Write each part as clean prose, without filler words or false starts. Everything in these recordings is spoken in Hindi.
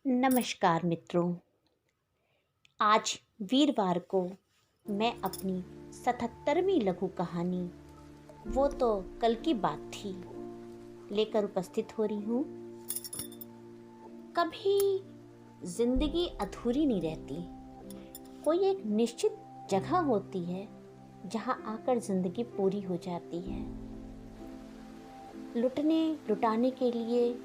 नमस्कार मित्रों। आज वीरवार को मैं अपनी 77वीं लघु कहानी वो तो कल की बात थी लेकर उपस्थित हो रही हूँ। कभी जिंदगी अधूरी नहीं रहती। कोई एक निश्चित जगह होती है जहाँ आकर जिंदगी पूरी हो जाती है। लुटने लुटाने के लिए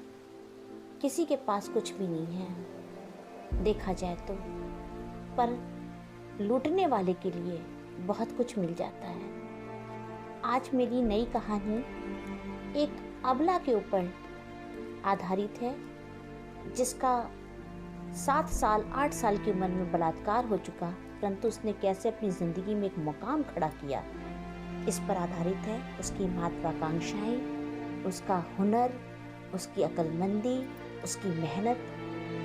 किसी के पास कुछ भी नहीं है देखा जाए तो, पर लूटने वाले के लिए बहुत कुछ मिल जाता है। आज मेरी नई कहानी एक अबला के ऊपर आधारित है जिसका 7 साल 8 साल की उम्र में बलात्कार हो चुका, परंतु उसने कैसे अपनी जिंदगी में एक मुकाम खड़ा किया, इस पर आधारित है। उसकी महत्वाकांक्षाएं, उसका हुनर, उसकी अक्लमंदी, उसकी मेहनत,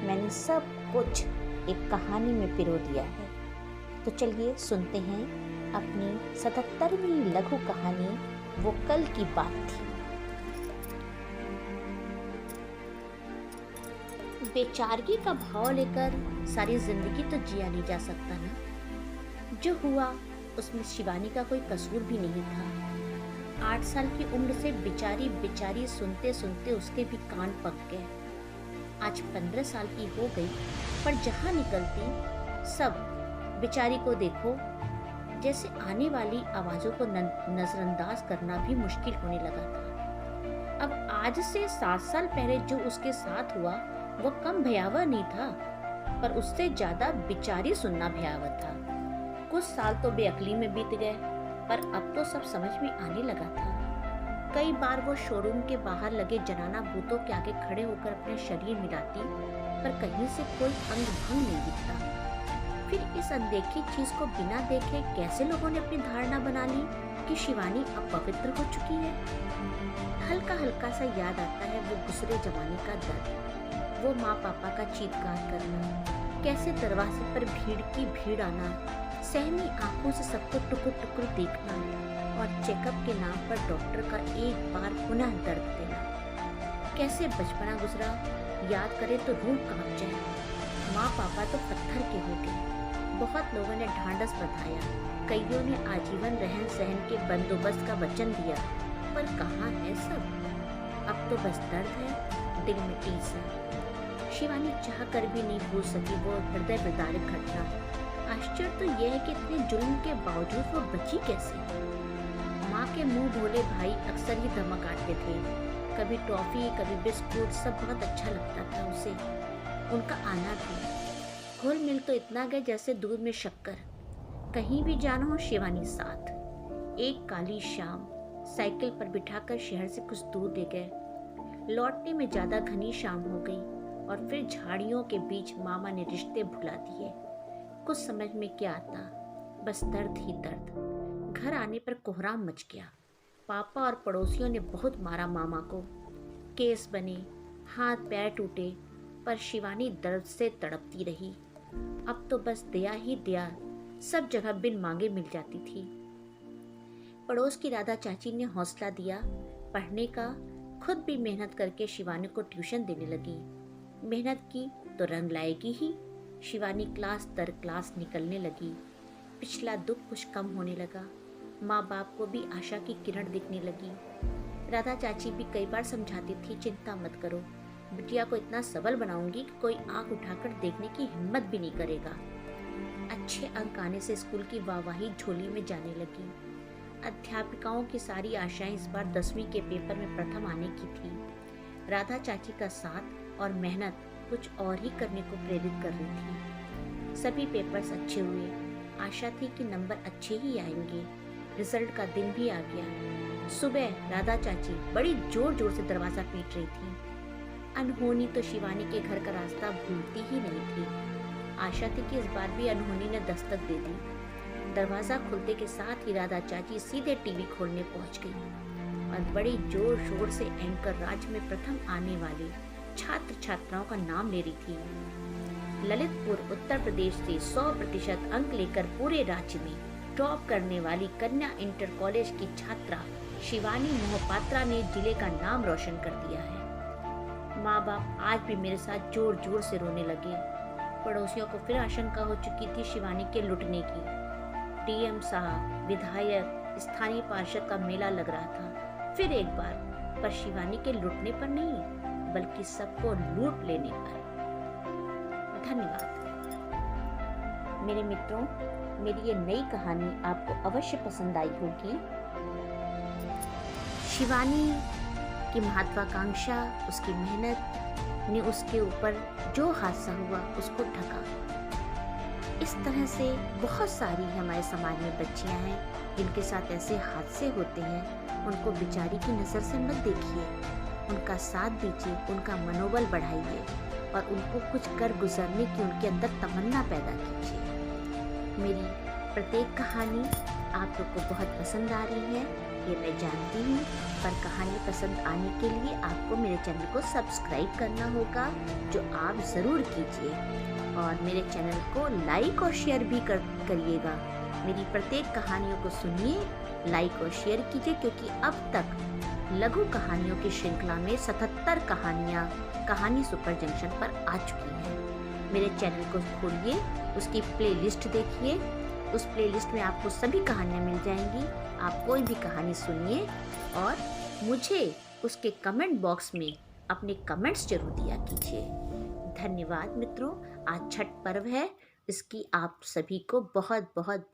मैंने सब कुछ एक कहानी में पिरो दिया है। तो चलिए सुनते हैं अपनी 77वीं लघु कहानी वो कल की बात थी। बेचारगी का भाव लेकर सारी जिंदगी तो जिया नहीं जा सकता ना। जो हुआ उसमें शिवानी का कोई कसूर भी नहीं था। 8 साल की उम्र से बेचारी सुनते सुनते उसके भी कान पक गए। आज 15 साल की हो गई, पर जहाँ निकलती सब बेचारी को देखो जैसे आने वाली आवाजों को नजरअंदाज करना भी मुश्किल होने लगा था। अब आज से 7 साल पहले जो उसके साथ हुआ वो कम भयावह नहीं था, पर उससे ज्यादा बेचारी सुनना भयावह था। कुछ साल तो बेअक्ली में बीत गए, पर अब तो सब समझ में आने लगा था। कई बार वो शोरूम के बाहर लगे जनाना बूतों के आगे खड़े होकर अपने शरीर मिलाती, पर कहीं से कोई अंग भंग नहीं दिखता। फिर इस अनदेखी चीज को बिना देखे कैसे लोगों ने अपनी धारणा बना ली कि शिवानी अब पवित्र हो चुकी है। हल्का हल्का सा याद आता है वो गुजरे जमाने का दर्द, वो माँ पापा का चीत्कार करना, कैसे दरवाजे पर भीड़ की भीड़ आना, सहमी आंखों से सबको टुकुर टुकुर देखना और चेकअप के नाम पर डॉक्टर का एक बार पुनः दर्द देना। कैसे बचपना गुजरा, याद करे तो रूह कांप जाए। माँ पापा तो पत्थर के हो गए। बहुत लोगों ने ढांढस बंधाया, कईयों ने आजीवन रहन सहन के बंदोबस्त का वचन दिया, पर कहाँ है सब। अब तो बस दर्द है, दिल में टीस है। शिवानी चाह कर भी नहीं भूल सकी वो हृदय विदारक घटना। आश्चर्य तो यह है कि इतने जुल्म के बावजूद वो बची कैसे। माँ के मुंह भोले भाई अक्सर ही धमक आते थे, कभी टॉफी कभी बिस्कुट, सब बहुत अच्छा लगता था उसे। उनका आना भी घुल मिल तो इतना गए जैसे दूध में शक्कर। कहीं भी जाना हो शिवानी साथ। एक काली शाम साइकिल पर बिठाकर शहर से कुछ दूर ले गए। लौटने में ज्यादा घनी शाम हो गई और फिर झाड़ियों के बीच मामा ने रिश्ते भुला दिए। कुछ समझ में क्या आता, बस दर्द ही दर्द। घर आने पर कोहराम मच गया। पापा और पड़ोसियों ने बहुत मारा मामा को, केस बने, हाथ पैर टूटे, पर शिवानी दर्द से तड़पती रही। अब तो बस दया ही दया सब जगह बिन मांगे मिल जाती थी। पड़ोस की राधा चाची ने हौसला दिया पढ़ने का, खुद भी मेहनत करके शिवानी को ट्यूशन देने लगी। मेहनत की तो रंग लाएगी ही। शिवानी क्लास दर क्लास निकलने लगी। पिछला दुख कुछ कम होने लगा। माँ बाप को भी आशा की किरण दिखने लगी। राधा चाची भी कई बार समझाती थी, चिंता मत करो, बिटिया को इतना सबल बनाऊंगी कि कोई आंख उठाकर देखने की हिम्मत भी नहीं करेगा। अच्छे अंक आने से स्कूल की वाहवाही झोली में जाने लगी। अध्यापिकाओं की सारी आशाएं इस बार 10वीं के पेपर में प्रथम आने की थी। राधा चाची का साथ और मेहनत कुछ और ही करने को प्रेरित कर रही थी। सभी पेपर्स अच्छे हुए। आशा थी कि नंबर अच्छे ही आएंगे। रिजल्ट का दिन भी आ गया। सुबह राधा चाची बड़ी जोर जोर से दरवाजा पीट रही थी। अनहोनी तो शिवानी के घर का रास्ता भूलती ही नहीं थी। आशा थी कि इस बार भी अनहोनी ने दस्तक दे दी। दरवाजा खुलते के साथ ही राधा चाची सीधे टीवी खोलने पहुंच गई और बड़ी जोर शोर से एंकर राज्य में प्रथम आने वाले छात्र छात्राओं का नाम ले रही थी। ललितपुर उत्तर प्रदेश से 100% अंक लेकर पूरे राज्य में टॉप करने वाली कन्या इंटर कॉलेज की छात्रा शिवानी मोहपात्रा ने जिले का नाम रोशन कर दिया है। माँ बाप आज भी मेरे साथ जोर जोर से रोने लगे। पड़ोसियों को फिर आशंका हो चुकी थी शिवानी के लुटने की। डीएम साहब, विधायक, स्थानीय पार्षद का मेला लग रहा था फिर एक बार, पर शिवानी के लुटने पर नहीं बल्कि सबको लूट लेने पर। धन्यवाद। मेरे मित्रों, मेरी ये नई कहानी आपको अवश्य पसंद आई होगी। शिवानी की महत्वाकांक्षा, उसकी मेहनत ने उसके ऊपर जो हादसा हुआ उसको ढका। इस तरह से बहुत सारी हमारे समाज में बच्चियां हैं जिनके साथ ऐसे हादसे होते हैं। उनको बेचारी की नज़र से मत देखिए, उनका साथ दीजिए, उनका मनोबल बढ़ाइए और उनको कुछ कर गुजरने की उनके अंदर तमन्ना पैदा कीजिए। मेरी प्रत्येक कहानी आप लोग को बहुत पसंद आ रही है, ये मैं जानती हूँ, पर कहानी पसंद आने के लिए आपको मेरे चैनल को सब्सक्राइब करना होगा, जो आप ज़रूर कीजिए। और मेरे चैनल को लाइक और शेयर भी करिएगा। मेरी प्रत्येक कहानियों को सुनिए, लाइक और शेयर कीजिए, क्योंकि अब तक लघु कहानियों की श्रृंखला में 77 कहानियाँ कहानी सुपर जंक्शन पर आ चुकी हैं। मेरे चैनल को खोलिए, उसकी प्लेलिस्ट देखिए, उस प्लेलिस्ट में आपको सभी कहानियाँ मिल जाएंगी। आप कोई भी कहानी सुनिए और मुझे उसके कमेंट बॉक्स में अपने कमेंट्स जरूर दिया कीजिए। धन्यवाद मित्रों। आज छठ पर्व है, इसकी आप सभी को बहुत बहुत